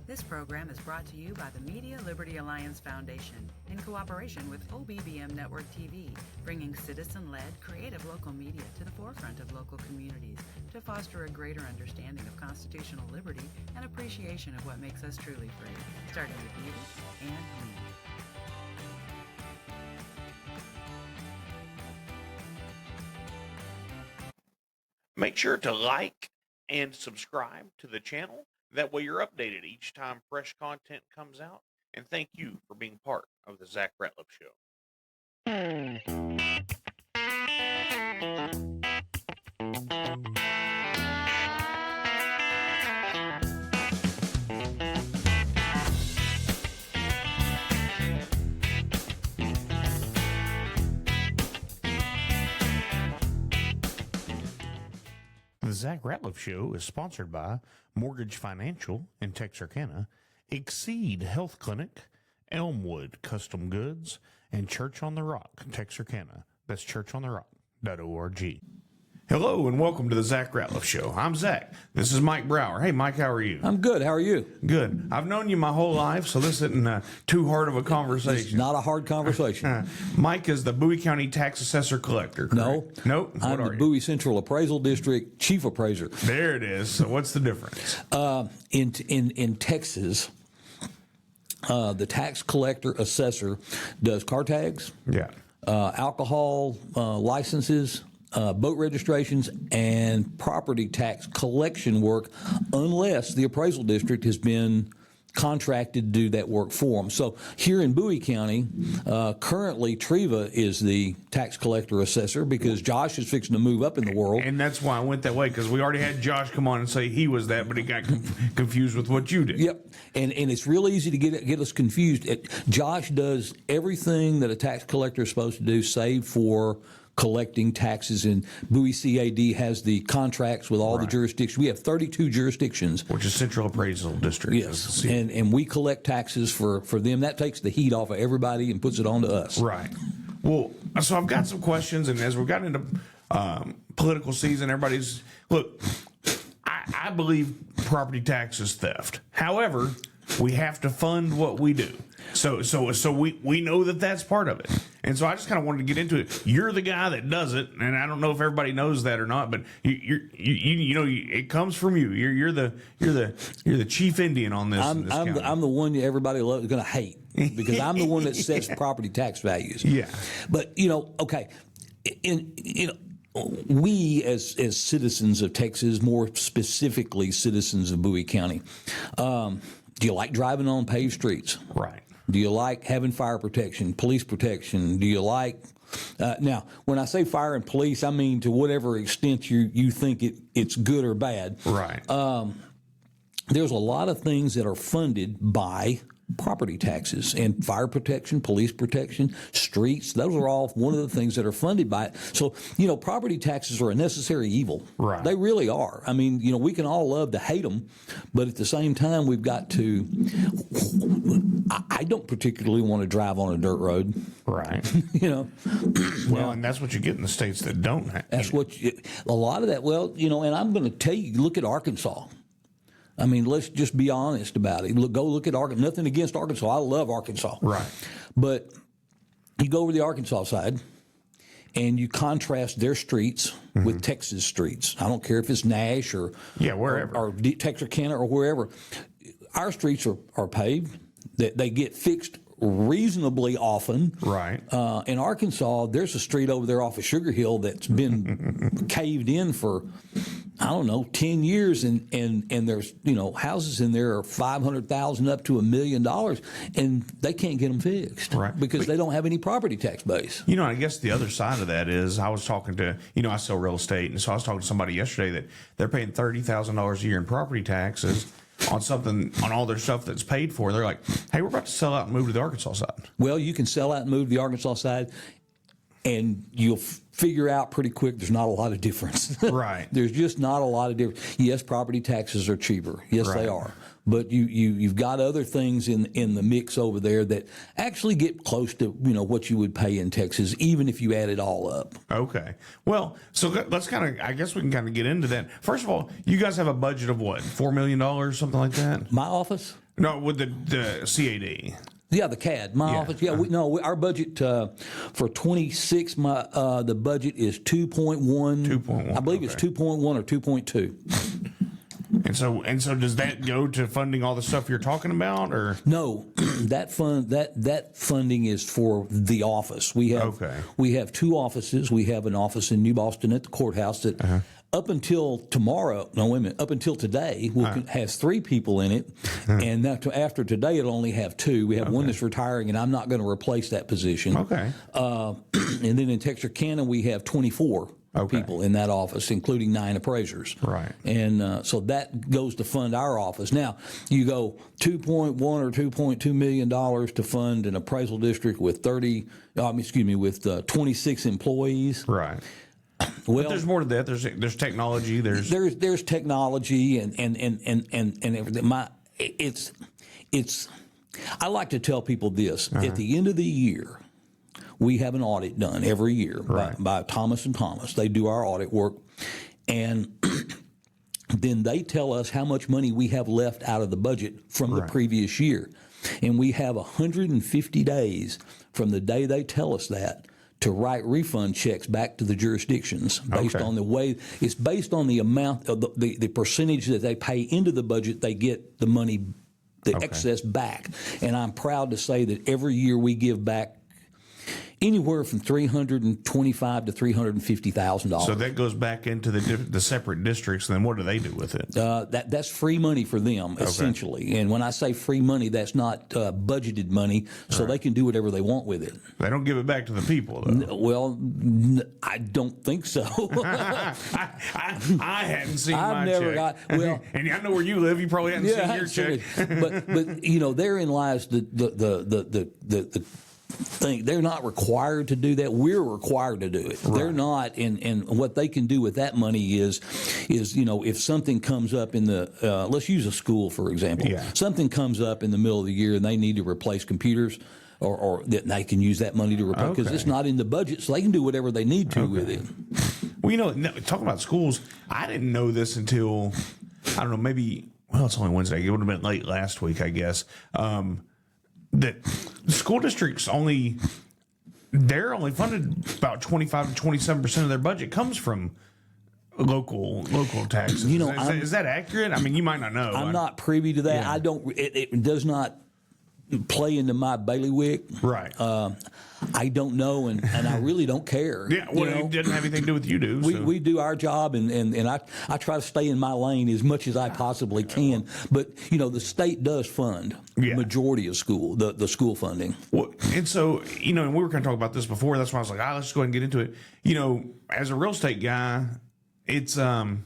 This program is brought to you by the Media Liberty Alliance Foundation in cooperation with OBBM Network TV, bringing citizen-led, creative local media to the forefront of local communities to foster a greater understanding of constitutional liberty and appreciation of what makes us truly free, starting with you and me. Make sure to like and subscribe to the channel. That way you're updated each time fresh content comes out. And thank you for being part of the Zach Ratliff Show. The Zach Ratliff Show is sponsored by Mortgage Financial in Texarkana, Exceed Health Clinic, Elmwood Custom Goods, and Church on the Rock, Texarkana. That's churchontherock.org. Hello and welcome to the Zach Ratliff Show. I'm Zach. This is Mike Brower. Hey, Mike, how are you? I'm good. How are you? Good. I've known you my whole life, so this isn't too hard of a conversation. It's not a hard conversation. Mike is the Bowie County Tax Assessor Collector, correct? No. Nope. I'm the Bowie Central Appraisal District Chief Appraiser. There it is. So what's the difference? In Texas, the tax collector assessor does car tags, alcohol licenses, boat registrations, and property tax collection work, unless the appraisal district has been contracted to do that work for them. So here in Bowie County, currently Treva is the tax collector assessor because Josh is fixing to move up in the world. And that's why I went that way, because we already had Josh come on and say he was that, but he got confused with what you did. Yep. And it's real easy to get us confused. Josh does everything that a tax collector is supposed to do, save for collecting taxes, and Bowie CAD has the contracts with all the jurisdictions. We have 32 jurisdictions. Which is Central Appraisal District. Yes, and we collect taxes for them. That takes the heat off of everybody and puts it on to us. Right. Well, so I've got some questions, and as we've gotten into political season, everybody's, look, I believe property tax is theft. However, we have to fund what we do. So we know that that's part of it. And so I just kind of wanted to get into it. You're the guy that does it, and I don't know if everybody knows that or not, but you know it comes from you. You're the chief Indian on this. I'm the one that everybody is going to hate because I'm the one that sets property tax values. Yeah. But okay, we as citizens of Texas, more specifically citizens of Bowie County, do you like driving on paved streets? Right. Do you like having fire protection, police protection? Do you like now, when I say fire and police, I mean to whatever extent you think it's good or bad. Right. There's a lot of things that are funded by property taxes, and fire protection, police protection, streets, those are all one of the things that are funded by it. So, property taxes are a necessary evil. Right. They really are. I mean, we can all love to hate them, but at the same time, we've got to, I don't particularly want to drive on a dirt road. Right. Well, and that's what you get in the states that don't have. That's a lot of that, and I'm going to tell you, look at Arkansas. I mean, let's just be honest about it. Go look at Arkansas. Nothing against Arkansas. I love Arkansas. Right. But you go over the Arkansas side and you contrast their streets with Texas streets. I don't care if it's Nash or wherever. or Texarkana or wherever. Our streets are paved. They get fixed reasonably often. Right. In Arkansas, there's a street over there off of Sugar Hill that's been caved in for, 10 years, and there's, houses in there are $500,000 up to $1 million, and they can't get them fixed. Right. Because they don't have any property tax base. I guess the other side of that is I was talking to, I sell real estate, and so I was talking to somebody yesterday that they're paying $30,000 a year in property taxes on all their stuff that's paid for. They're like, hey, we're about to sell out and move to the Arkansas side. Well, you can sell out and move to the Arkansas side, and you'll figure out pretty quick there's not a lot of difference. Right. There's just not a lot of difference. Yes, property taxes are cheaper. Yes, Right. they are. But you've got other things in the mix over there that actually get close to what you would pay in Texas, even if you add it all up. Okay. Well, so let's I guess we can kind of get into that. First of all, you guys have a budget of what, $4 million, something like that? My office? No, with the CAD. Yeah, the CAD. My office. Yeah, our budget for 26. The budget is 2.1. 2.1. I believe it's 2.1 or 2.2. And so does that go to funding all the stuff you're talking about, or no? That funding is for the office. We have two offices. We have an office in New Boston at the courthouse that. Up until tomorrow, no, wait a minute. Up until today, has 3 people in it, and after today, it'll only have 2. We have one that's retiring, and I'm not going to replace that position. Okay. And then in Texarkana, we have 24 people in that office, including 9 appraisers. Right. And so that goes to fund our office. Now, you go $2.1 or $2.2 million to fund an appraisal district with 26 employees. Right. Well, but there's more to that. There's technology. There's technology and everything. I like to tell people this: at the end of the year, we have an audit done every year by Thomas and Thomas. They do our audit work, and then they tell us how much money we have left out of the budget from the previous year, and we have 150 days from the day they tell us that to write refund checks back to the jurisdictions based on the way it's based on the amount of the percentage that they pay into the budget. They get the money, the excess back, and I'm proud to say that every year we give back anywhere from $325,000 to $350,000. So that goes back into the separate districts. And then what do they do with it? That's free money for them, essentially. And when I say free money, that's not budgeted money, so they can do whatever they want with it. They don't give it back to the people, though. Well, I don't think so. I hadn't seen I've my never check. Well, and I know where you live. You probably hadn't seen your check. but therein lies the thing. They're not required to do that. We're required to do it. They're not, and what they can do with that money is if something comes up in the let's use a school for example. Something comes up in the middle of the year and they need to replace computers, or that they can use that money to replace because it's not in the budget, so they can do whatever they need to with it. Well, talking about schools, I didn't know this until I don't know, maybe it's only Wednesday. It would have been late last week, I guess. That school districts they're only funded about 25 to 27% of their budget comes from local taxes. Is that accurate? I mean, you might not know. I'm not privy to that. I don't. It does not play into my bailiwick. Right. I don't know, and I really don't care. Yeah, well, it doesn't have anything to do with you do. We do our job, and I try to stay in my lane as much as I possibly can. But, the state does fund the majority of the school funding. Well, and so, and we were kind of talking about this before. That's why I was like, let's just go ahead and get into it. As a real estate guy, it's the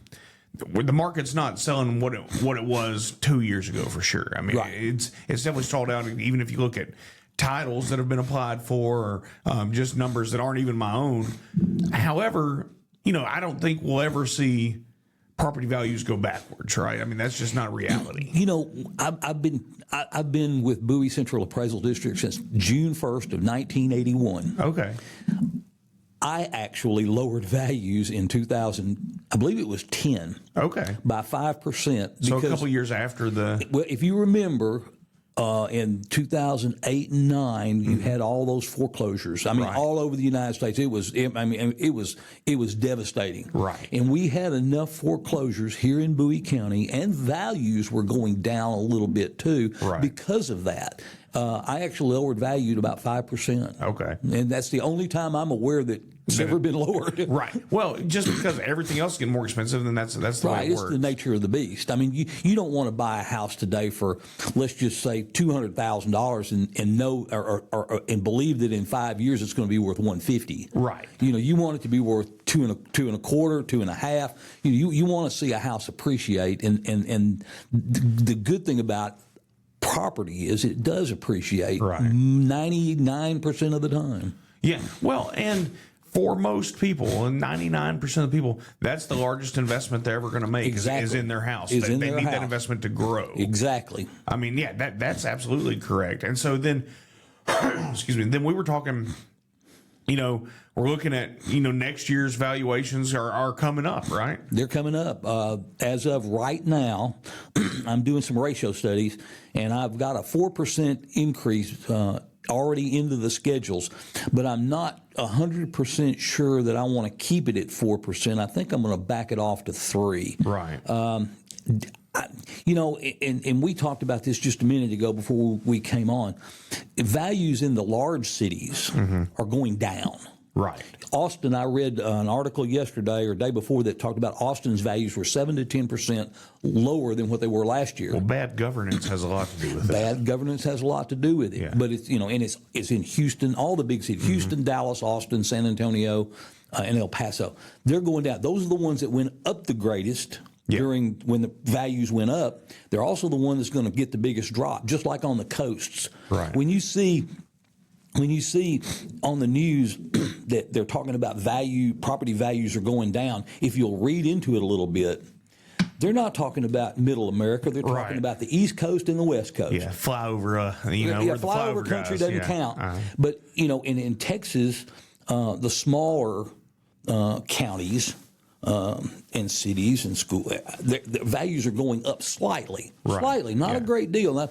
market's not selling what it was 2 years ago for sure. I mean, it's definitely stalled out. Even if you look at titles that have been applied for, or just numbers that aren't even my own. However, I don't think we'll ever see property values go backwards, right? I mean, that's just not reality. I've been with Bowie Central Appraisal District since June 1st of 1981. Okay. I actually lowered values in 2000, I believe it was 10. Okay. By 5%. So a couple years after well, if you remember, in 2008 and 9, you had all those foreclosures. I mean, all over the United States. It was devastating. Right. And we had enough foreclosures here in Bowie County, and values were going down a little bit too because of that. I actually lowered value to about 5%. Okay. And that's the only time I'm aware that it's never been lowered. Right. Well, just because everything else is getting more expensive, then that's the way it works. It's the nature of the beast. I mean, you don't want to buy a house today for, let's just say, $200,000 and know and believe that in 5 years it's going to be worth $150,000. Right. You want it to be worth two and a quarter, 2.5. You want to see a house appreciate, and the good thing about property is it does appreciate 99% of the time. Yeah. Well, and for most people, and 99% of the people, that's the largest investment they're ever going to make is in their house. They need that investment to grow. Exactly. I mean, that's absolutely correct. And so then, excuse me, then we were talking we're looking at, next year's valuations are coming up, right? They're coming up. As of right now, I'm doing some ratio studies, and I've got a 4% increase already into the schedules, but I'm not 100% sure that I want to keep it at 4%. I think I'm going to back it off to 3%. Right. And we talked about this just a minute ago before we came on. Values in the large cities are going down. Right. Austin, I read an article yesterday or day before that talked about Austin's values were 7 to 10% lower than what they were last year. Well, bad governance has a lot to do with that. Bad governance has a lot to do with it. Yeah. But it's it's in Houston, all the big cities, Houston, Dallas, Austin, San Antonio, and El Paso. They're going down. Those are the ones that went up the greatest. During when the values went up. They're also the one that's going to get the biggest drop, just like on the coasts. Right. When you see on the news that they're talking about property values are going down, if you'll read into it a little bit, they're not talking about middle America. They're talking about the East Coast and the West Coast. Yeah, flyover, flyover country doesn't count. But, in Texas, the smaller counties and cities and school, the values are going up slightly, not a great deal. I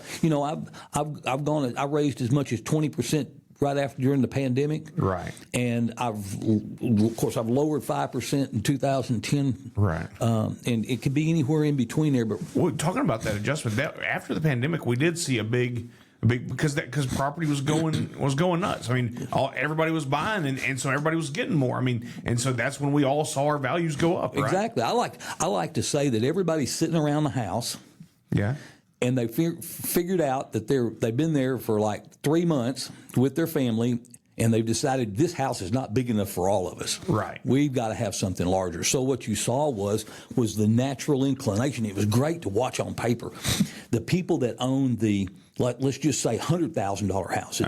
raised as much as 20% right after during the pandemic, right? And I've lowered 5% in 2010, right? And it could be anywhere in between there. But talking about that adjustment, after the pandemic, we did see a big because property was going nuts. I mean, everybody was buying, and so everybody was getting more. I mean, and so that's when we all saw our values go up. Right? Exactly. I like to say that everybody's sitting around the house. Yeah. And they figured out that they've been there for like 3 months with their family, and they've decided this house is not big enough for all of us. Right. We've got to have something larger. So what you saw was the natural inclination. It was great to watch on paper. The people that owned let's just say $100,000 houses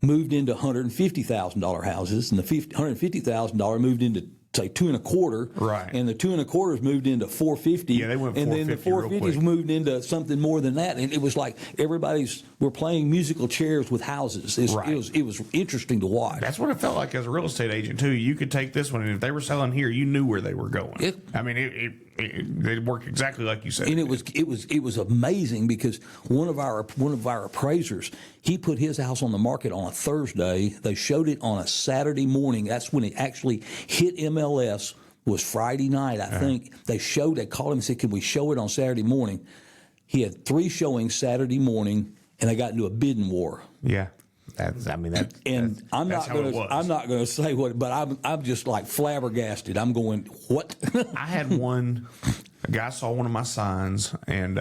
moved into $150,000 houses, and the $150,000 moved into say 2.25, right? And the 2.25s moved into 450. Yeah, they went 450. And then the 450s moved into something more than that. And it was like we're playing musical chairs with houses. It was interesting to watch. That's what it felt like as a real estate agent too. You could take this one, and if they were selling here, you knew where they were going. They worked exactly like you said. And it was amazing because one of our appraisers, he put his house on the market on a Thursday. They showed it on a Saturday morning. That's when it actually hit MLS. Was Friday night, I think. They called him and said, "Can we show it on Saturday morning?" He had 3 showings Saturday morning, and they got into a bidding war. Yeah. I'm not going to say what, but I'm just like flabbergasted. I'm going, what? I had a guy saw one of my signs and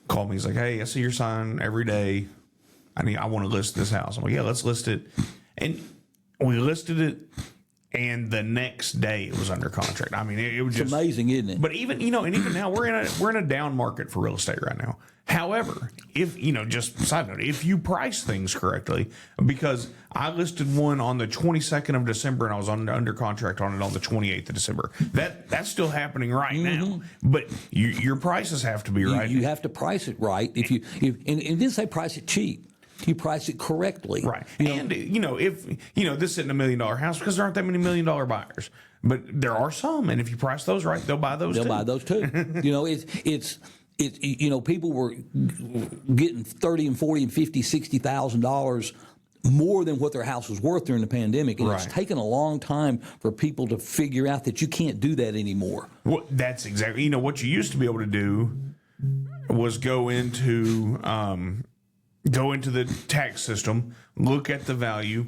called me. He's like, "Hey, I see your sign every day. I want to list this house." I'm like, "Yeah, let's list it." And we listed it, and the next day it was under contract. I mean, it was just amazing, isn't it? But even now we're in a down market for real estate right now. However, if just side note, if you price things correctly, because I listed one on the 22nd of December and I was under contract on it on the 28th of December. That's still happening right now. But your prices have to be right. You have to price it right. And didn't say price it cheap. You price it correctly. Right. If this isn't $1 million house because there aren't that many $1 million buyers. But there are some, and if you price those right, they'll buy those too. People were getting $30,000 and $40,000 and $50,000, $60,000 more than what their house was worth during the pandemic, and it's taken a long time for people to figure out that you can't do that anymore. Well, that's exactly. What you used to be able to do was go into the tax system, look at the value,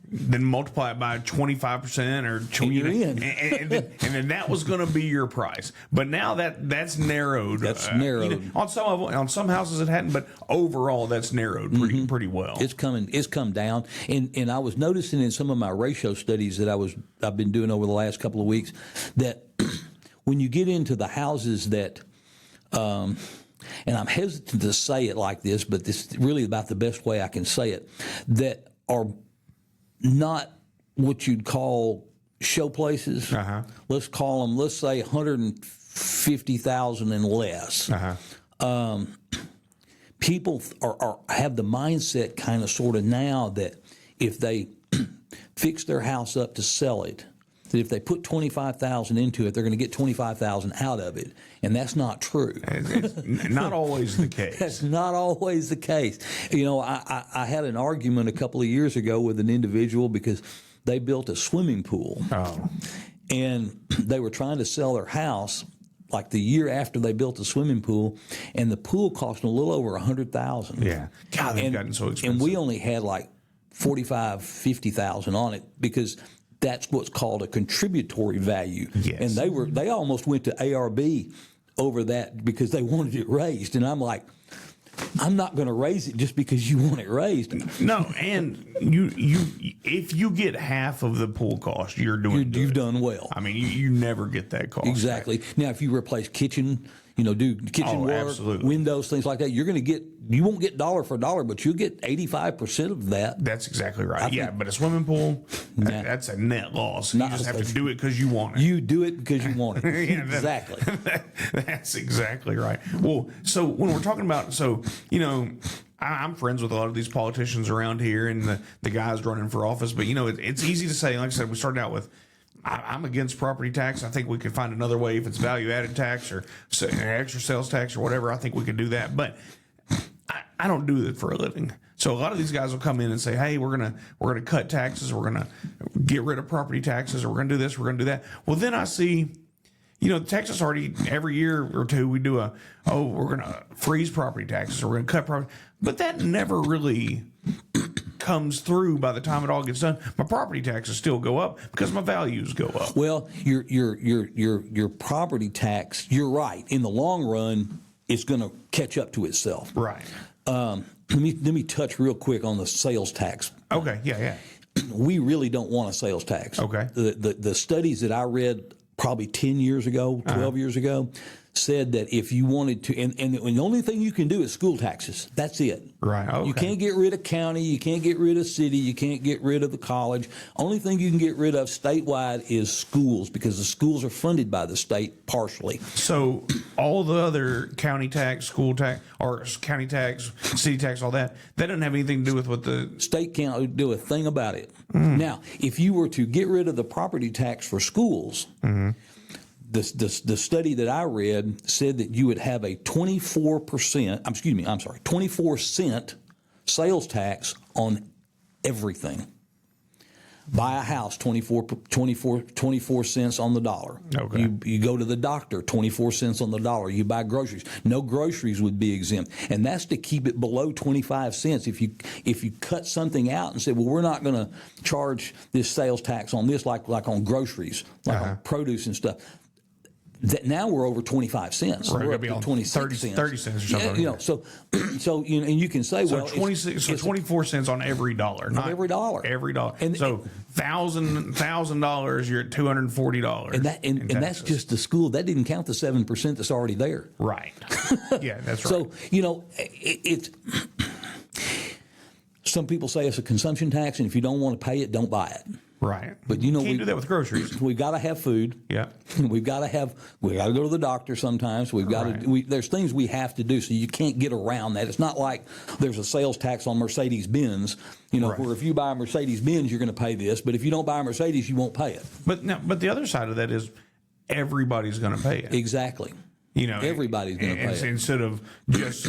then multiply it by 25% or 20%, and then that was going to be your price. But now that's narrowed. That's narrowed. On some houses it hadn't, but overall that's narrowed pretty well. It's come down, and I was noticing in some of my ratio studies that I've been doing over the last couple of weeks that when you get into the houses that. And I'm hesitant to say it like this, but this is really about the best way I can say it, that are not what you'd call show places. Let's call them, let's say 150,000 and less. People have the mindset kind of sort of now that if they fix their house up to sell it, that if they put $25,000 into it, they're going to get $25,000 out of it, and that's not true. It's not always the case. That's not always the case. I had an argument a couple of years ago with an individual because they built a swimming pool, and they were trying to sell their house like the year after they built the swimming pool, and the pool cost them a little over $100,000. Yeah, God, they've gotten so expensive. And we only had like $45,000-$50,000 on it because that's what's called a contributory value. Yes. And they almost went to ARB over that because they wanted it raised. And I'm like, I'm not going to raise it just because you want it raised. No, and you if you get half of the pool cost, you're doing good. You've done well. I mean, you never get that cost. Exactly. Now, if you replace kitchen, do kitchen work, absolutely. windows, things like that, you won't get dollar for dollar, but you'll get 85% of that. That's exactly right. Yeah, but a swimming pool, that's a net loss. You just have to do it because you want it. You do it because you want it. Yeah, exactly. That's exactly right. Well, so when we're talking about, I'm friends with a lot of these politicians around here and the guys running for office, but it's easy to say, like I said, we started out with, I'm against property tax. I think we could find another way if it's value-added tax or extra sales tax or whatever. I think we could do that. But I don't do it for a living. So a lot of these guys will come in and say, hey, we're gonna cut taxes. We're going to get rid of property taxes. Or we're going to do this. We're going to do that. Well, then I see, Texas already, every year or two, we do we're going to freeze property taxes. Or we're going to cut property. But that never really comes through by the time it all gets done. My property taxes still go up because my values go up. Well, your property tax, you're right. In the long run, it's going to catch up to itself. Right. Let me touch real quick on the sales tax. Okay. Yeah. We really don't want a sales tax. Okay. The studies that I read probably 10 years ago, 12 years ago, said that if you wanted to, and the only thing you can do is school taxes. That's it. Right. Okay. You can't get rid of county. You can't get rid of city. You can't get rid of the college. Only thing you can get rid of statewide is schools because the schools are funded by the state partially. So all the other county tax, school tax, or county tax, city tax, all that doesn't have anything to do with what the state can't do a thing about it. Now, if you were to get rid of the property tax for schools, the study that I read said that you would have a 24 cent sales tax on everything. Buy a house, 24 cents on the dollar. Okay. You go to the doctor, 24 cents on the dollar. You buy groceries. No groceries would be exempt. And that's to keep it below 25 cents. If you cut something out and say, well, we're not going to charge this sales tax on this like on groceries, like on produce and stuff. That now we're over 25 cents. Right, we're up to 26 cents. 30 cents or something. Yeah, so and you can say, well, 24 cents on every dollar. Not every dollar. Every dollar. And, so $1,000, you're at $240. And that's just the school. That didn't count the 7% that's already there. Right. Yeah, that's right. So, it's some people say it's a consumption tax, and if you don't want to pay it, don't buy it. Right. But you can't do that with groceries. We've got to have food. Yeah. We got to go to the doctor sometimes. We've got to. There's things we have to do, so you can't get around that. It's not like there's a sales tax on Mercedes Benz. Where if you buy a Mercedes Benz, you're going to pay this, but if you don't buy a Mercedes, you won't pay it. But the other side of that is everybody's going to pay it. Exactly. Everybody's going to pay it instead of just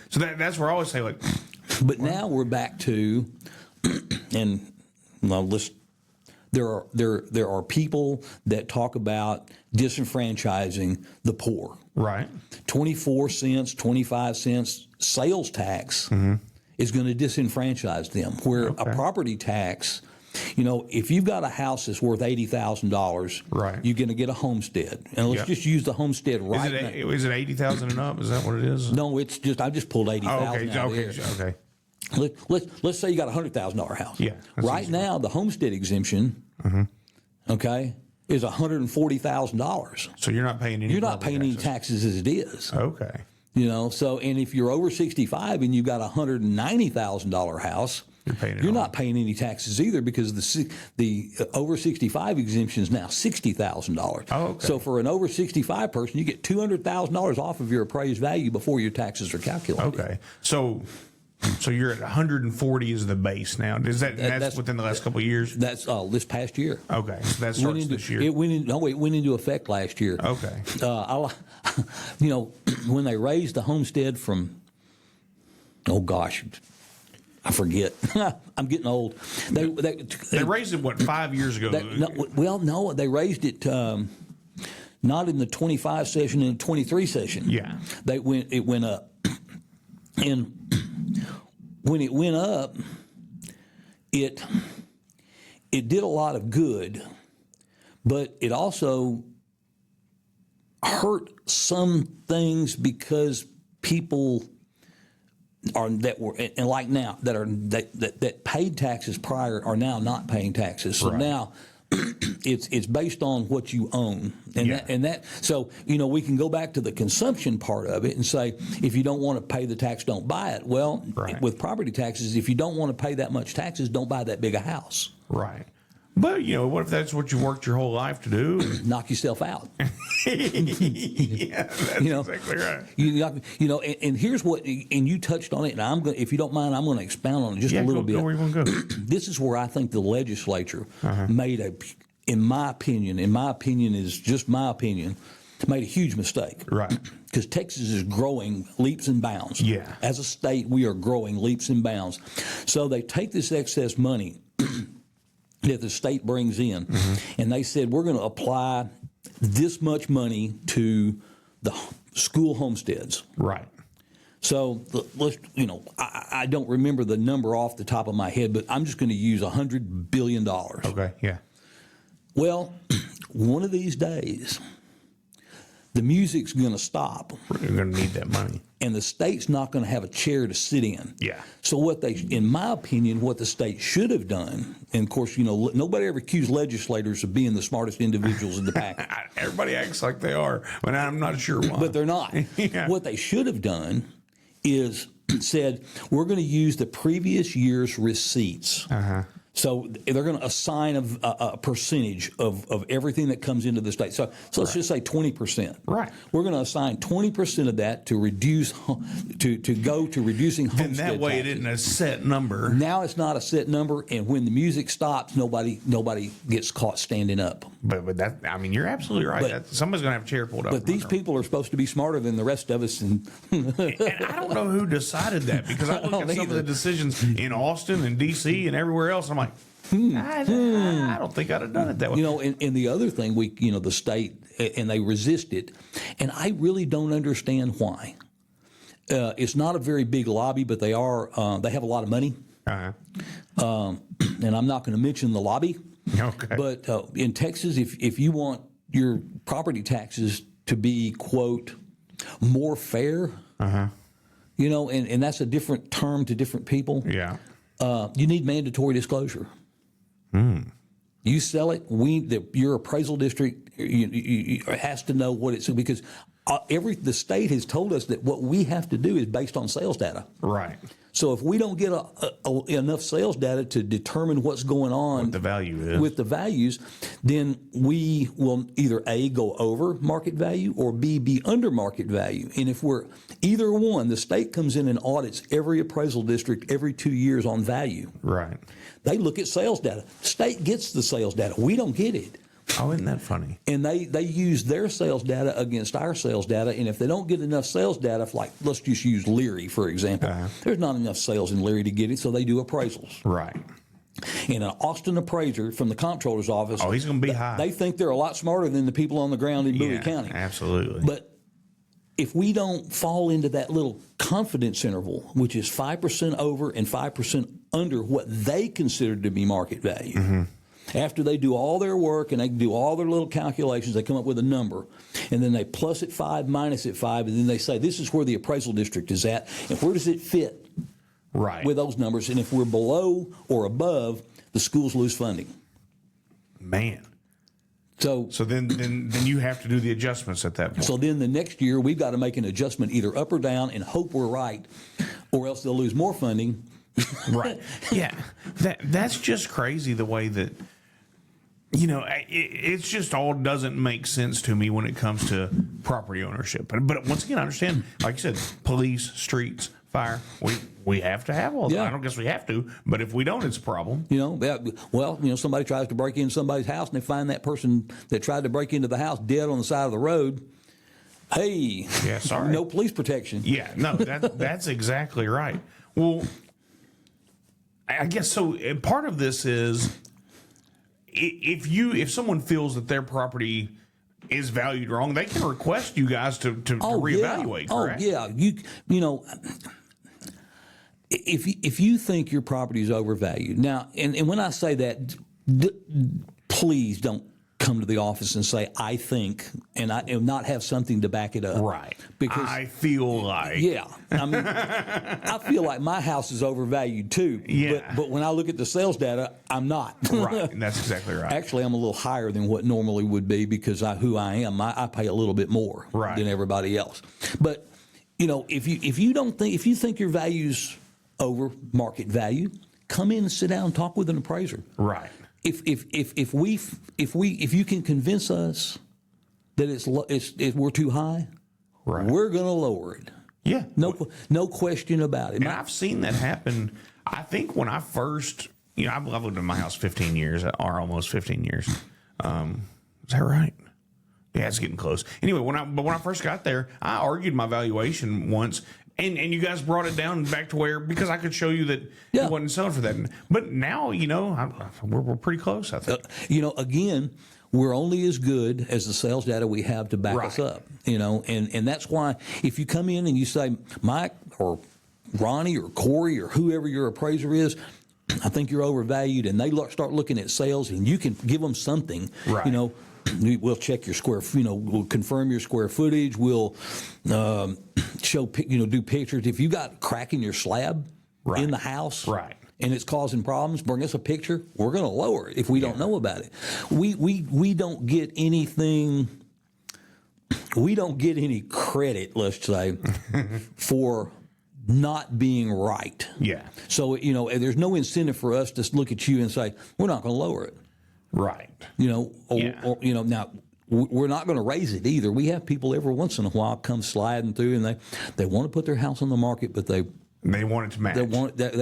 So that's where I always say like. But now we're back to, and there are people that talk about disenfranchising the poor. Right. 24 cents, 25 cents sales tax is going to disenfranchise them. Where a property tax, if you've got a house that's worth $80,000, right, you're going to get a homestead. And let's just use the homestead right now. Is it 80,000 and up? Is that what it is? No, it's just I just pulled 80,000 out of there. Okay. Let's say you got a $100,000 house. Yeah. Right now, the homestead exemption, is $140,000. So you're not paying any. You're not paying any taxes as it is. Okay. So and if you're over 65 and you've got a $190,000 house, you're not paying any taxes either because the over 65 exemption is now $60,000. Oh, okay. So for an over 65 person, you get $200,000 off of your appraised value before your taxes are calculated. Okay. So So you're at 140 is the base now. Is that's within the last couple of years? That's this past year. Okay, so that starts this year. It went into effect last year. Okay. When they raised the homestead from, oh gosh, I forget. I'm getting old. They raised it, what, 5 years ago? No, they raised it not in the 25 session, in the 23 session. Yeah. It went up. And when it went up, it did a lot of good, but it also hurt some things because people that paid taxes prior are now not paying taxes. So now it's based on what you own, and so we can go back to the consumption part of it and say, if you don't want to pay the tax, don't buy it. Well, with property taxes, if you don't want to pay that much taxes, don't buy that big a house. Right. But what if that's what you worked your whole life to do? Knock yourself out. Yeah, that's exactly right. And here's what, and you touched on it, and if you don't mind, I'm going to expound on it just a little bit. Go where you want to go. This is where I think the legislature made in my opinion is just my opinion, made a huge mistake. Right. Because Texas is growing leaps and bounds. Yeah. As a state, we are growing leaps and bounds. So they take this excess money that the state brings in, and they said, we're going to apply this much money to the school homesteads. Right. So let's, I don't remember the number off the top of my head, but I'm just going to use $100 billion. Okay, yeah. Well, one of these days, the music's going to stop. You're going to need that money. And the state's not going to have a chair to sit in. Yeah. So in my opinion, what the state should have done, and of course, nobody ever accused legislators of being the smartest individuals in the pack. Everybody acts like they are, but I'm not sure why. But they're not. Yeah. What they should have done is said, we're going to use the previous year's receipts. So they're going to assign a percentage of everything that comes into the state. So let's just say 20%. Right. We're going to assign 20% of that to reduce to go to reducing homestead Then that way taxes. it isn't a set number. Now it's not a set number, and when the music stops, nobody gets caught standing up. But that, you're absolutely right. Somebody's going to have a chair pulled up. But these people are supposed to be smarter than the rest of us. And I don't know who decided that, because I look at some of the decisions in Austin and D.C. and everywhere else, and I'm like, I don't think I'd have done it that way. And the other thing, the state, and they resist it, and I really don't understand why. It's not a very big lobby, but they have a lot of money. And I'm not going to mention the lobby. Okay. But in Texas, if you want your property taxes to be, quote, more fair, and that's a different term to different people. Yeah. You need mandatory disclosure. You sell it, your appraisal district has to know what it's, because the state has told us that what we have to do is based on sales data. Right. So if we don't get enough sales data to determine what's going on, what the value is, with the values, then we will either A, go over market value, or B, be under market value. And if we're either one, the state comes in and audits every appraisal district every 2 years on value. Right. They look at sales data. The state gets the sales data. We don't get it. Oh, isn't that funny? And they use their sales data against our sales data. And if they don't get enough sales data, let's just use Leary, for example. There's not enough sales in Leary to get it, so they do appraisals. Right. And an Austin appraiser from the comptroller's office. Oh, he's going to be high. They think they're a lot smarter than the people on the ground in Bowie County. Absolutely. But if we don't fall into that little confidence interval, which is 5% over and 5% under what they consider to be market value, after they do all their work and they do all their little calculations, they come up with a number, and then they plus it 5, minus it 5, and then they say, this is where the appraisal district is at, and where does it fit with those numbers? And if we're below or above, the schools lose funding. Man. So then you have to do the adjustments at that point. So then the next year, we've got to make an adjustment either up or down and hope we're right, or else they'll lose more funding. Right. Yeah. That's just crazy, the way that, it's just all doesn't make sense to me when it comes to property ownership. But once again, I understand, like you said, police, streets, fire. We have to have all that. Yeah. I don't guess we have to, but if we don't, it's a problem. Somebody tries to break into somebody's house and they find that person that tried to break into the house dead on the side of the road. Hey, yeah, sorry. No police protection. Yeah, no, that's exactly right. Well, I guess so. Part of this is if someone feels that their property is valued wrong, they can request you guys to reevaluate. Correct? Oh yeah, if you think your property is overvalued now, and when I say that, please don't come to the office and say I think, and not have something to back it up. Right. Because I feel like. Yeah. I mean, I feel like my house is overvalued too. Yeah. But when I look at the sales data, I'm not. Right. That's exactly right. Actually, I'm a little higher than what normally would be because who I am. I pay a little bit more than everybody else. But if you think your value's over market value, come in and sit down and talk with an appraiser. Right. If you can convince us that we're too high, we're going to lower it. Yeah, no question about it. And I've seen that happen. I think when I first, I've lived in my house 15 years, or almost 15 years. Is that right? Yeah, it's getting close. Anyway, when I first got there, I argued my valuation once. And you guys brought it down back to where, because I could show you that it wasn't selling for that. But now, we're pretty close, I think. Again, we're only as good as the sales data we have to back us up. And that's why if you come in and you say, Mike or Ronnie or Corey or whoever your appraiser is, I think you're overvalued, and they start looking at sales, and you can give them something, we'll check your we'll confirm your square footage. We'll show, do pictures. If you got a crack in your slab in the house, and it's causing problems, bring us a picture. We're going to lower it if we don't know about it. We don't get anything. We don't get any credit, let's say, for not being right. Yeah. So there's no incentive for us to look at you and say we're not going to lower it. Right. Now we're not going to raise it either. We have people every once in a while come sliding through, and they want to put their house on the market, but they want it to match. They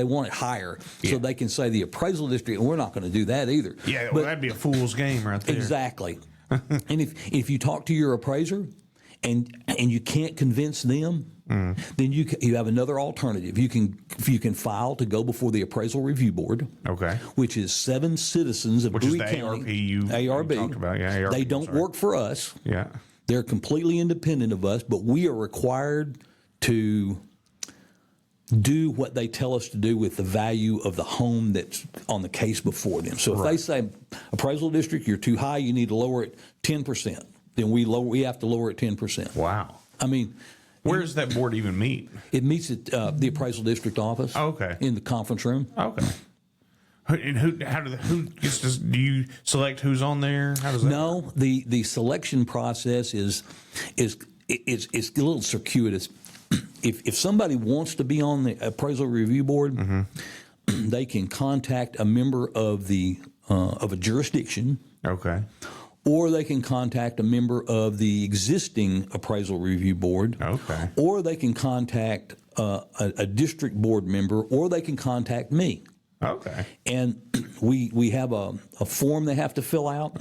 want it higher, so they can say the appraisal district. And we're not going to do that either. Yeah, well, that'd be a fool's game right there. Exactly. And if you talk to your appraiser, and you can't convince them, then you have another alternative. You can file to go before the appraisal review board. Okay. Which is 7 citizens of Bowie County. ARB you talked about. Yeah, ARB. They don't work for us. Yeah. They're completely independent of us, but we are required to do what they tell us to do with the value of the home that's on the case before them. So if they say, appraisal district, you're too high, you need to lower it 10%, then we have to lower it 10%. Wow. I mean, where does that board even meet? It meets at the appraisal district office. Okay. In the conference room. Okay. And do you select who's on there? How does that work? The selection process is a little circuitous. If somebody wants to be on the appraisal review board, they can contact a member of a jurisdiction. Okay. Or they can contact a member of the existing appraisal review board. Okay. Or they can contact a district board member, or they can contact me. Okay. And we have a form they have to fill out.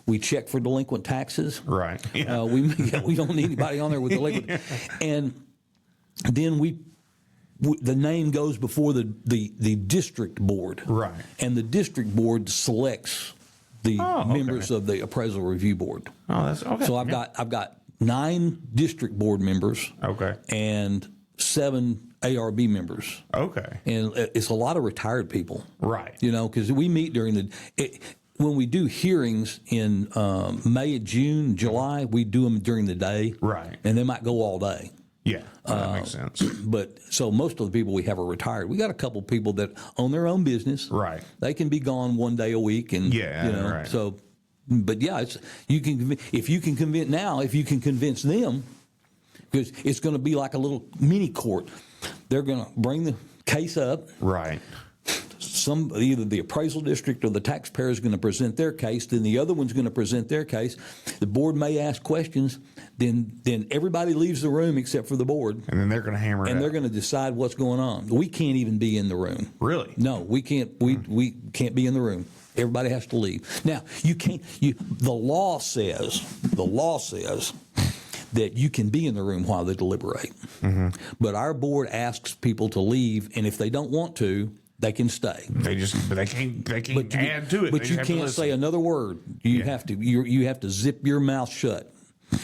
We check for delinquent taxes. Right. Yeah. We don't need anybody on there with delinquent. And then the name goes before the district board. Right. And the district board selects the members of the appraisal review board. Oh, that's okay. So I've got 9 district board members. Okay. And 7 ARB members. Okay. And it's a lot of retired people. Right. Because we meet when we do hearings in May, June, July, we do them during the day. Right. And they might go all day. Yeah, that makes sense. But so most of the people we have are retired. We got a couple people that own their own business. Right. They can be gone one day a week, and right. So, but yeah, if you can convince them, because it's going to be like a little mini court. They're going to bring the case up. Right. either the appraisal district or the taxpayer is going to present their case, then the other one's going to present their case. The board may ask questions, then everybody leaves the room except for the board. And then they're going to hammer it And out. they're going to decide what's going on. We can't even be in the room. Really? No, we can't. We can't be in the room. Everybody has to leave. Now, you can't. The law says that you can be in the room while they deliberate. Mm-hmm. But our board asks people to leave, and if they don't want to, they can stay. They can't add to it. But you can't say another word. You have to. You have to zip your mouth shut.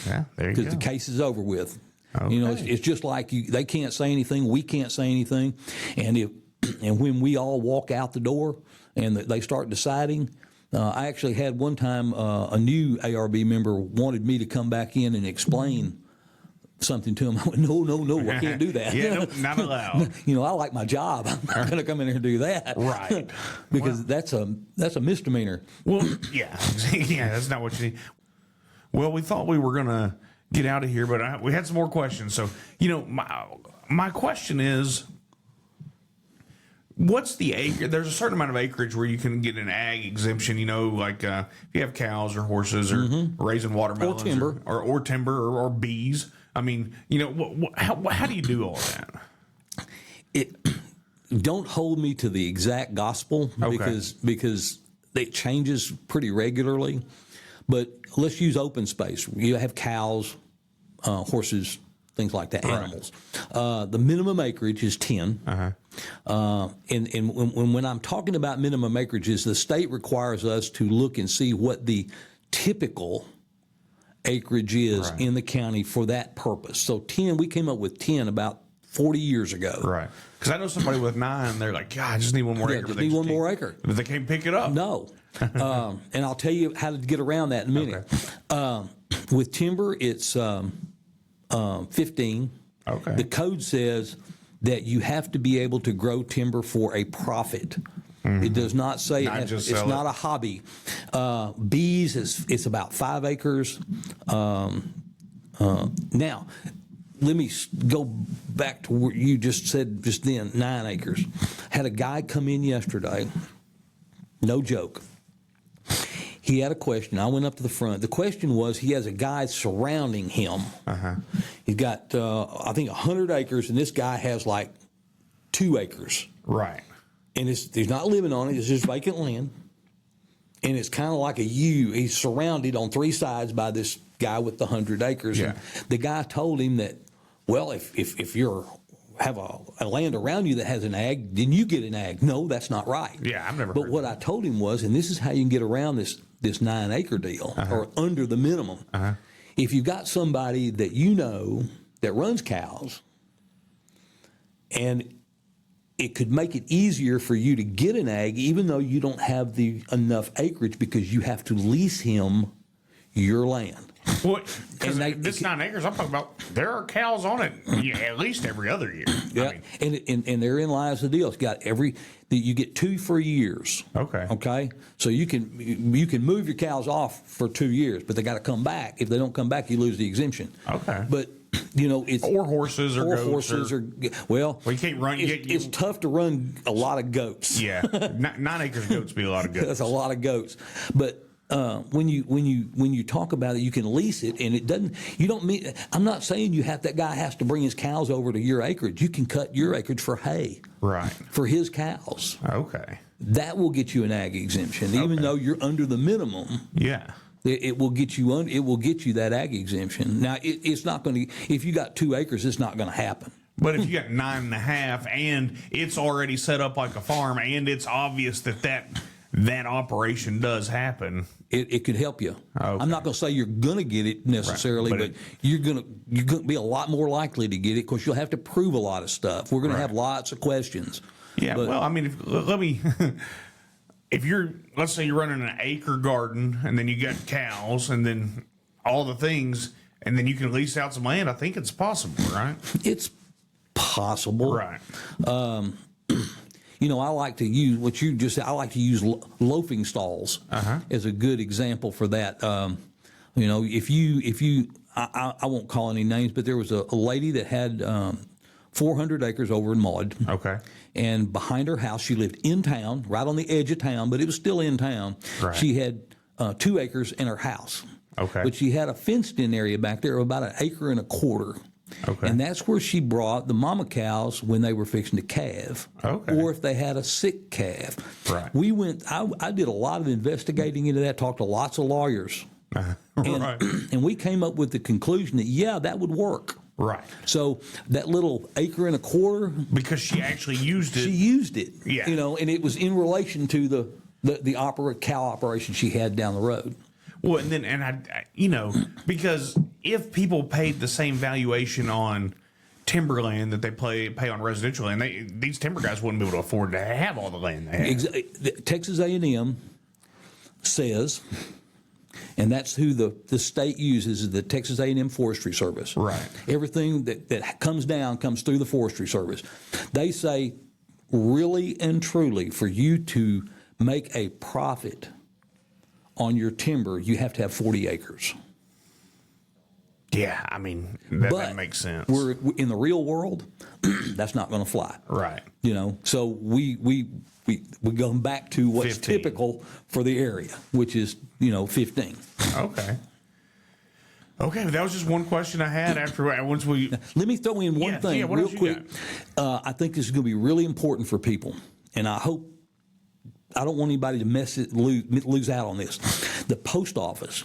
Yeah, there you go. Because the case is over with. Okay. You know, it's just like they can't say anything. We can't say anything. And when we all walk out the door and they start deciding. I actually had one time a new ARB member wanted me to come back in and explain something to him. I went, no, I can't do that. Yeah, no, not allowed. You know, I like my job. I'm not going to come in here and do that. Right. Because that's a misdemeanor. Well, yeah, yeah, that's not what you need. Well, we thought we were going to get out of here, but we had some more questions. So, you know, my question is, what's the acre? There's a certain amount of acreage where you can get an ag exemption, you know, like if you have cows or horses or raising watermelons. Or timber. Or timber or bees. I mean, you know, how do you do all that? Don't hold me to the exact gospel because it changes pretty regularly. But let's use open space. You have cows, horses, things like that, animals. The minimum acreage is 10. And when I'm talking about minimum acreages, the state requires us to look and see what the typical acreage is in the county for that purpose. So 10, we came up with 10 about 40 years ago. Right. Because I know somebody with 9, they're like, God, I just need one more acre. Just need one more acre. But they can't pick it up. No. And I'll tell you how to get around that in a minute. Okay. With timber, it's 15. Okay. The code says that you have to be able to grow timber for a profit. It does not say it's not a hobby. Bees, it's about 5 acres. Now, let me go back to what you just said just then, 9 acres. Had a guy come in yesterday, no joke. He had a question. I went up to the front. The question was, he has a guy surrounding him. He's got, I think, 100 acres, and this guy has like 2 acres. Right. And he's not living on it. It's just vacant land. And it's kind of like a U. He's surrounded on 3 sides by this guy with the 100 acres. Yeah. And the guy told him that, well, if you have a land around you that has an ag, then you get an ag. No, that's not right. Yeah, I've never But heard what that. I told him was, and this is how you can get around this 9 acre deal, or under the minimum. If you've got somebody that you know that runs cows, and it could make it easier for you to get an ag, even though you don't have enough acreage, because you have to lease him your land. Well, because this 9 acres I'm talking about, there are cows on it at least every other year. Yeah, I mean, and therein lies the deal. It's got you get 2 free years. Okay. Okay. So you can move your cows off for 2 years, but they got to come back. If they don't come back, you lose the exemption. Okay. But you know, it's or horses or goats. Well, you can't run. It's tough to run a lot of goats. Yeah, 9 acres of goats be a lot of goats. That's a lot of goats, but. When you talk about it, you can lease it, and it doesn't. You don't mean. I'm not saying that guy has to bring his cows over to your acreage. You can cut your acreage for hay, right? For his cows. Okay. That will get you an ag exemption, even though you're under the minimum. Yeah. It will get you It will get you that ag exemption. Now, it's not going to. If you got 2 acres, it's not going to happen. But if you got 9.5, and it's already set up like a farm, and it's obvious that operation does happen, it could help you. Okay. I'm not going to say you're going to get it necessarily, right. but you're going to be a lot more likely to get it because you'll have to prove a lot of stuff. We're going to have lots of questions. Yeah. But, well, I mean, let's say you're running an acre garden, and then you got cows, and then all the things, and then you can lease out some land. I think it's possible, right? It's possible, right? You know, I like to use what you just said. I like to use loafing stalls as a good example for that. You know, if you, I won't call any names, but there was a lady that had 400 acres over in Maud. Okay. And behind her house, she lived in town, right on the edge of town, but it was still in town. Right. She had 2 acres in her house. Okay. But she had a fenced-in area back there of about 1.25 acres. Okay. And that's where she brought the mama cows when they were fixing to calve, or if they had a sick calf. Right. We went. I did a lot of investigating into that. Talked to lots of lawyers, Right. and we came up with the conclusion that that would work. Right. So that little 1.25 acres, because she actually used it. she used it. Yeah. And it was in relation to the cow operation she had down the road. Well, and then, because if people paid the same valuation on timberland that they pay on residential land, these timber guys wouldn't be able to afford to have all the land they have. Texas A&M says, and that's who the state uses, is the Texas A&M Forestry Service. Right. Everything that comes down comes through the Forestry Service. They say, really and truly, for you to make a profit on your timber, you have to have 40 acres. Yeah, I mean, that makes sense. We're in the real world, that's not going to fly. Right. So we go back to what's 15. typical for the area, which is 15. Okay. Okay, that was just one question I had once we. Let me throw in one thing real quick. I think this is going to be really important for people, and I don't want anybody to lose out on this. The post office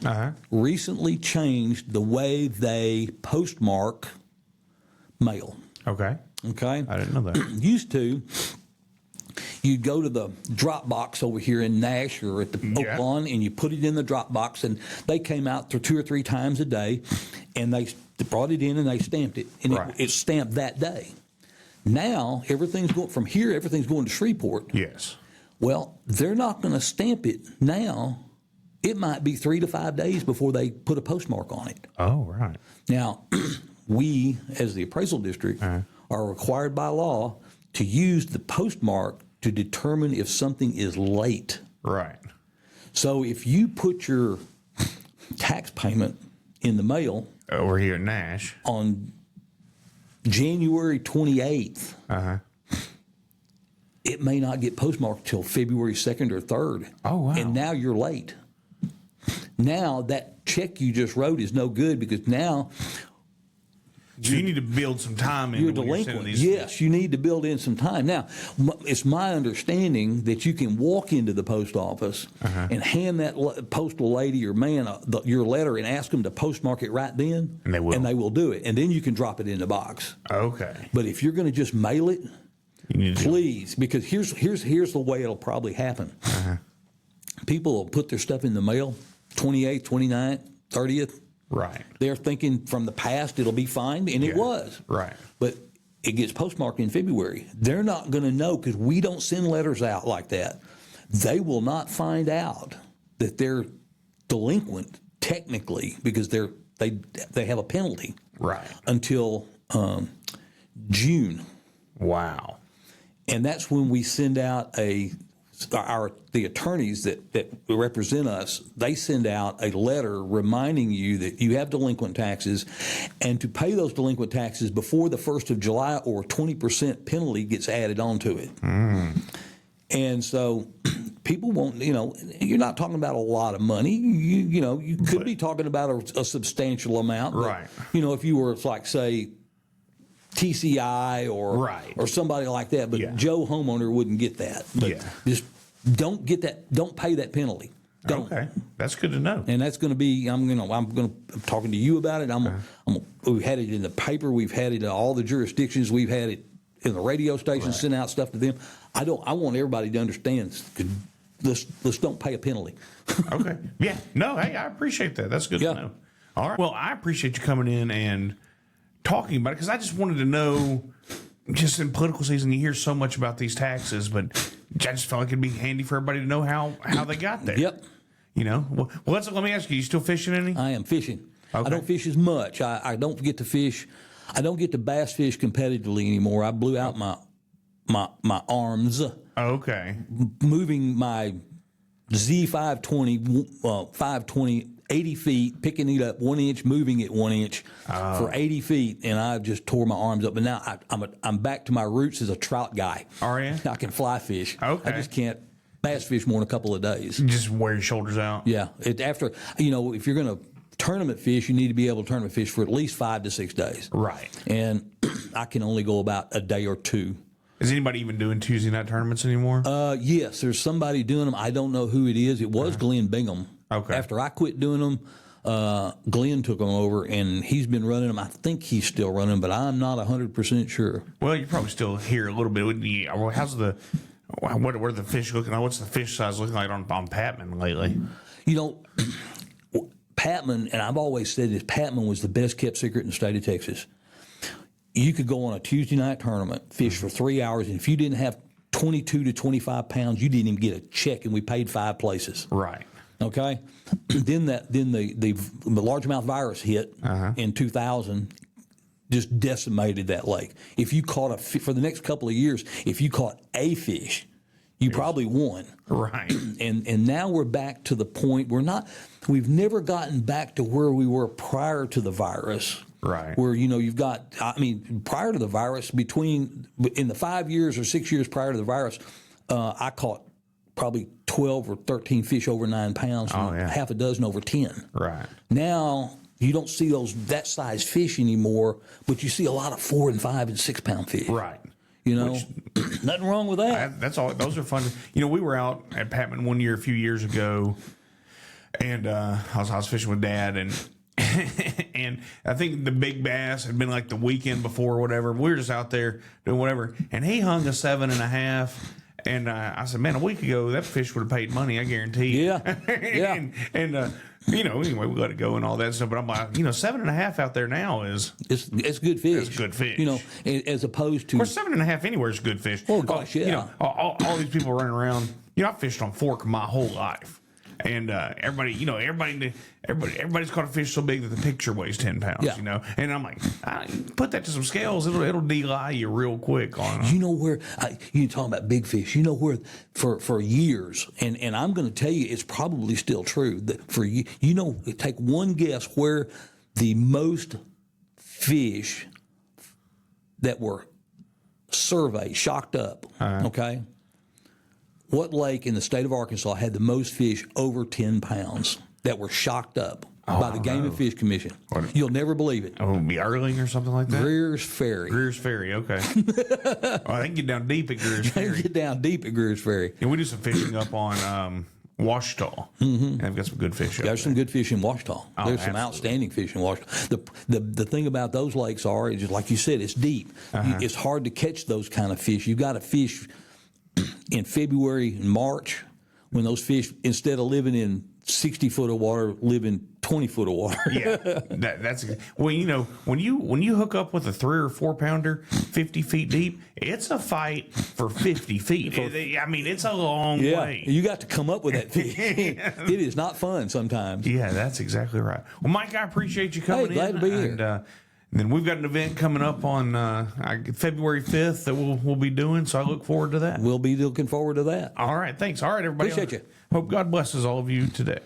recently changed the way they postmark mail. Okay. Okay? I didn't know that. Used to, you'd go to the drop box over here in Nash or at the Oak Lawn, and you put it in the drop box, and they came out 2 or 3 times a day, and they brought it in and they stamped it, and it's stamped that day. Now, everything's going to Shreveport. Yes. Well, they're not going to stamp it now. It might be 3 to 5 days before they put a postmark on it. Oh, right. Now, we, as the appraisal district, are required by law to use the postmark to determine if something is late. Right. So if you put your tax payment in the mail over here in Nash on January 28th, it may not get postmarked till February 2nd or 3rd. Oh, wow. And now you're late. Now that check you just wrote is no good because now so you need to build some time in. You're delinquent. Yes, you need to build in some time. Now, it's my understanding that you can walk into the post office and hand that postal lady or man your letter and ask them to postmark it right then. And they will. And they will do it. And then you can drop it in the box. Okay. But if you're going to just mail it, please, because here's the way it'll probably happen. People will put their stuff in the mail 28th, 29th, 30th. Right. They're thinking from the past it'll be fine, and it was. Right. But it gets postmarked in February. They're not going to know because we don't send letters out like that. They will not find out that they're delinquent technically because they have a penalty. Right. Until June. Wow. And that's when we send out the attorneys that represent us, they send out a letter reminding you that you have delinquent taxes and to pay those delinquent taxes before the 1st of July or 20% penalty gets added onto it. And so people won't, you're not talking about a lot of money. You could be talking about a substantial amount. Right. If you were like, say, TCI or somebody like that, but Joe homeowner wouldn't get that. But just don't get that. Don't pay that penalty. Don't. Okay, that's good to know. And that's going to be. I'm talking to you about it. We've had it in the paper. We've had it in all the jurisdictions. We've had it in the radio stations. Send out stuff to them. I want everybody to understand. Let's don't pay a penalty. Okay. Yeah. No. Hey, I appreciate that. That's good to know. All right. Well, I appreciate you coming in and talking about it because I just wanted to know, just in political season, you hear so much about these taxes, but I just felt like it'd be handy for everybody to know how they got there. Yep. Well, let me ask you, you still fishing any? I am fishing. Okay. I don't fish as much. I don't get to fish. I don't get to bass fish competitively anymore. I blew out my arms. Moving my Z520 520 80 feet, picking it up 1 inch, moving it 1 inch for 80 feet, and I just tore my arms up. But now I'm back to my roots as a trout guy. Are you? I can fly fish. Okay. I just can't bass fish more than a couple of days. Just wear your shoulders out. Yeah. After, if you're going to tournament fish, you need to be able to tournament fish for at least 5 to 6 days. Right. And I can only go about a day or two. Is anybody even doing Tuesday night tournaments anymore? Yes, there's somebody doing them. I don't know who it is. It was Glenn Bingham. Okay. After I quit doing them, Glenn took them over, and he's been running them. I think he's still running them, but I'm not 100% sure. Well, you're probably still here a little bit. How's what are the fish looking like? What's the fish size looking like on Patman lately? Patman, and I've always said this, Patman was the best kept secret in the state of Texas. You could go on a Tuesday night tournament, fish for 3 hours, and if you didn't have 22 to 25 pounds, you didn't even get a check, and we paid 5 places. Right. Okay. Then the largemouth virus hit in 2000, just decimated that lake. If you caught for the next couple of years, if you caught a fish, you probably won. Right. And now we're back to the point we've never gotten back to where we were prior to the virus. Right. Where, prior to the virus, in the 5 years or 6 years prior to the virus, I caught probably 12 or 13 fish over 9 pounds, and half a dozen over 10. Right. Now, you don't see that size fish anymore, but you see a lot of 4 and 5 and 6 pound fish. Right. Nothing wrong with that. That's all. Those are fun. We were out at Patman one year, a few years ago, and I was fishing with Dad, and and I think the big bass had been like the weekend before or whatever. We were just out there doing whatever, and he hung a 7.5. And I said, man, a week ago that fish would have paid money, I guarantee. Yeah, yeah. and anyway, we let it go and all that stuff. But I'm like, 7.5 out there now is it's good fish. It's good fish. As opposed to, of course, 7.5 anywhere is good fish. Oh gosh, yeah. All these people running around. I fished on fork my whole life. And everybody's caught a fish so big that the picture weighs 10 pounds. Yeah. And I'm like, put that to some scales, it'll de-lie you real quick on. Where you talk about big fish. Where for years, and I'm going to tell you, it's probably still true that take one guess where the most fish that were surveyed, shocked up. Okay. What lake in the state of Arkansas had the most fish over 10 pounds that were shocked up by the Game and Fish Commission? You'll never believe it. Oh, it'd be Erling or something like that? Greer's Ferry. Greer's Ferry, okay. They can get down deep at Greer's Ferry. They can get down deep at Greer's Ferry. And we do some fishing up on Washita. And I've got some good fish up There's some good fish in Washita. There's some outstanding fish in Washita. The thing about those lakes is just like you said, it's deep. It's hard to catch those kind of fish. You got to fish in February and March, when those fish, instead of living in 60 foot of water, live in 20 foot of water. Yeah, that's when you hook up with a 3 or 4 pounder, 50 feet deep, it's a fight for 50 feet. It's a long way. You got to come up with that fish. It is not fun sometimes. Yeah, that's exactly right. Well, Mike, I appreciate you coming in. Glad to be here. And then we've got an event coming up on February 5th that we'll be doing, so I look forward to that. We'll be looking forward to that. All right, thanks. All right, everybody. Appreciate you. Hope God blesses all of you today.